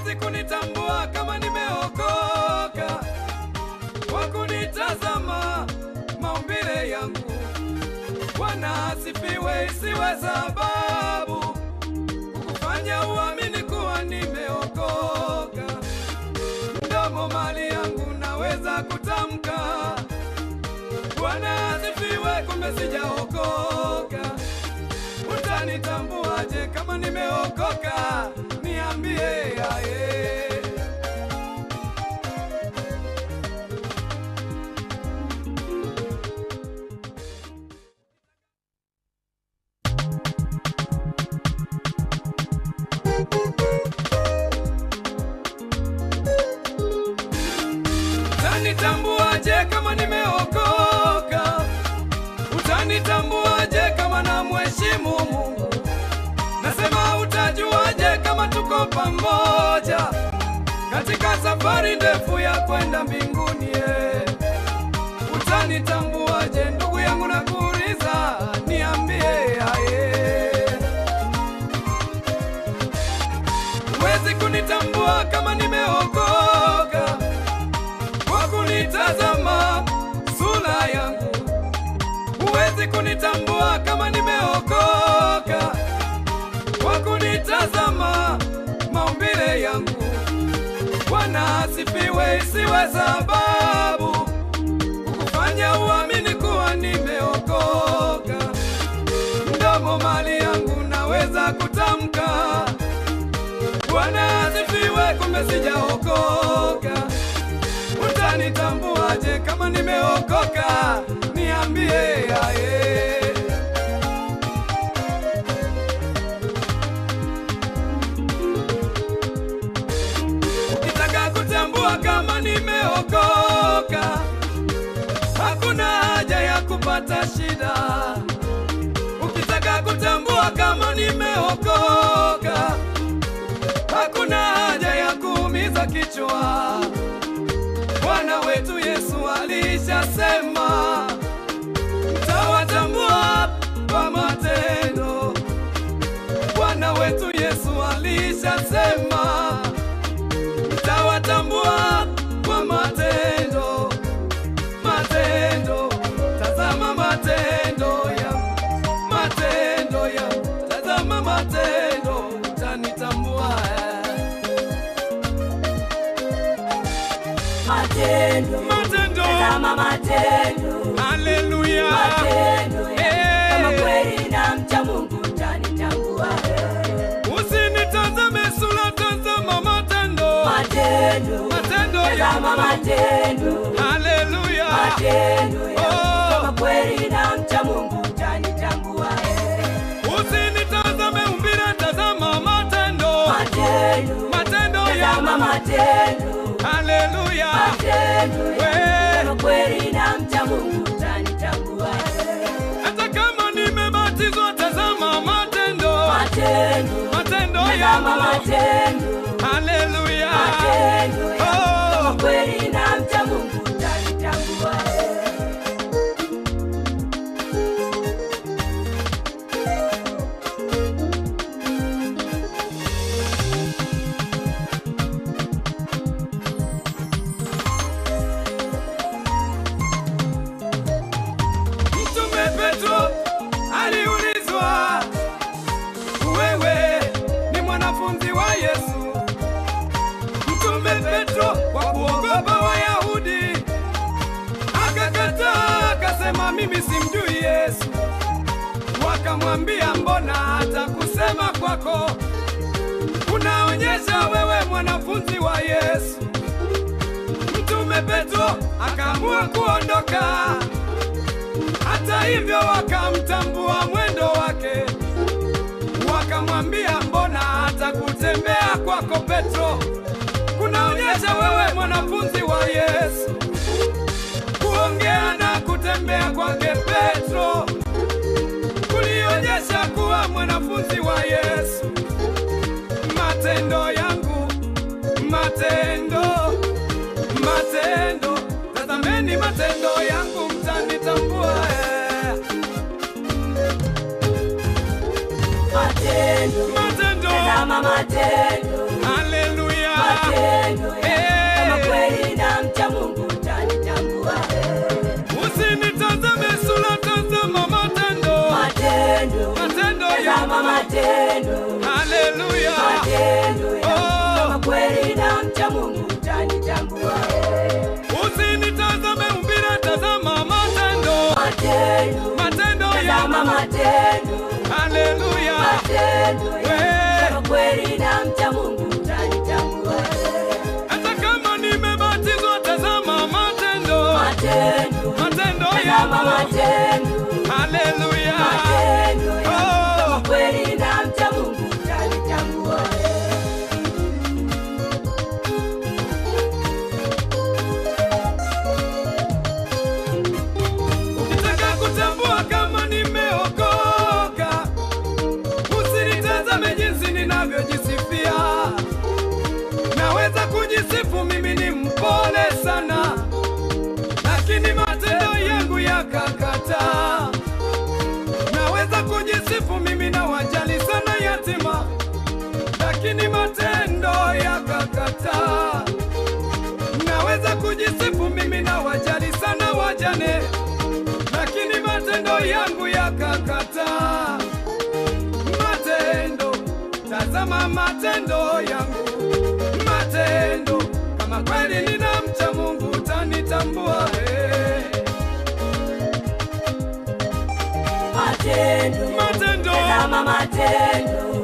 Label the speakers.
Speaker 1: Huwezi kunitambua kama nimeokoka kwa kunitazama maumbile yangu. Bwana asifiwe, isiwe sababu kukufanya uamini kuwa nimeokoka. Mdomo mali yangu naweza kutamka Bwana asifiwe, kumbe sijaokoka. Utanitambuaje kama nimeokoka? Niambie aye. Utanitambuaje kama nimeokoka? Utanitambuaje kama namheshimu Mungu? Nasema utajuaje kama tuko pamoja katika safari ndefu ya kwenda mbinguni? Utanitambuaje ndugu yangu, nakuuliza, niambie aye. Huwezi kunitambua kama nimeokoka kwa kunitazama sura yangu. Huwezi kunitambua kama nimeokoka kwa kunitazama maumbile yangu. Bwana asifiwe, isiwe sababu kukufanya uamini kuwa nimeokoka. Mdomo mali yangu naweza kutamka Bwana asifiwe, kumbe sijaokoka. Utanitambuaje kama nimeokoka? Niambie aye. Ukitaka kutambua kama nimeokoka, hakuna haja ya kupata shida. Ukitaka kutambua kama nimeokoka, hakuna haja ya kuumiza kichwa. Bwana wetu Yesu alishasema, mtawatambua kwa matendo. Bwana wetu Yesu alishasema, mtawatambua kwa matendo. Matendo, tazama matendo ya, matendo ya, tazama matendo, utanitambua.
Speaker 2: Matendo,
Speaker 1: Matendo,
Speaker 2: tazama matendo,
Speaker 1: haleluya,
Speaker 2: matendo kama kweli na mcha Mungu utanitambua.
Speaker 1: Usinitazame sura, tazama matendo.
Speaker 2: Matendo,
Speaker 1: Matendo
Speaker 2: tazama matendo,
Speaker 1: haleluya,
Speaker 2: matendo kama kweli na mcha Mungu utanitambua.
Speaker 1: Usinitazame umbile, tazama matendo.
Speaker 2: Matendo,
Speaker 1: Matendo
Speaker 2: tazama matendo,
Speaker 1: haleluya,
Speaker 2: matendo kama kweli na mcha Mungu utanitambua.
Speaker 1: hata kama nimebatizwa, tazama matendo.
Speaker 2: Matendo,
Speaker 1: Matendo
Speaker 2: tazama matendo,
Speaker 1: haleluya,
Speaker 2: matendo kama kweli na mcha Mungu utanitambua.
Speaker 1: Mtume Petro aliulizwa, wewe ni mwanafunzi wa Yesu? Mtume Petro kwa kuogopa Wayahudi akakataa, akasema mimi simjui Yesu. Wakamwambia, mbona hata kusema kwako unaonyesha wewe mwanafunzi wa Yesu? Mtume Petro akaamua kuondoka. Hata hivyo wakamtambua mwendo wake, wakamwambia, mbona hata kutembea kwako Petro kunaonyesha wewe mwanafunzi wa Yesu? Kuongea na kutembea kwake Petro kulionyesha kuwa mwanafunzi wa Yesu. Matendo yangu, matendo, matendo, tazameni matendo yangu, mtanitambua.
Speaker 2: Matendo,
Speaker 1: Matendo,
Speaker 2: tazama matendo,
Speaker 1: haleluya,
Speaker 2: tazama matendo,
Speaker 1: Haleluya.
Speaker 2: matendo yangu. Kama kweli namcha Mungu utanitambua.
Speaker 1: Usinitazame umbile, tazama matendo.
Speaker 2: Matendo,
Speaker 1: Matendo
Speaker 2: tazama
Speaker 1: yangu.
Speaker 2: matendo,
Speaker 1: Haleluya.
Speaker 2: matendo yangu.
Speaker 1: We.
Speaker 2: Kama kweli namcha Mungu utanitambua.
Speaker 1: Hata kama nimebatizwa, tazama matendo.
Speaker 2: Matendo,
Speaker 1: Matendo
Speaker 2: tazama
Speaker 1: yangu.
Speaker 2: matendo,
Speaker 1: Haleluya.
Speaker 2: matendo yangu.
Speaker 1: Oh.
Speaker 2: Kama kweli namcha Mungu utanitambua.
Speaker 1: Ukitaka kutambua kama nimeokoka, usinitazame jinsi ninavyojisifia. Naweza kujisifu mimi ni mpole sana, lakini matendo yangu yakakataa. Naweza kujisifu mimi na wajali sana yatima, lakini matendo yakakataa. Naweza kujisifu mimi na wajali sana wajane, lakini matendo yangu yakakataa. Matendo, tazama matendo yangu. Matendo, kama kweli ninamcha Mungu utanitambua.
Speaker 2: Matendo,
Speaker 1: Matendo,
Speaker 2: tazama matendo,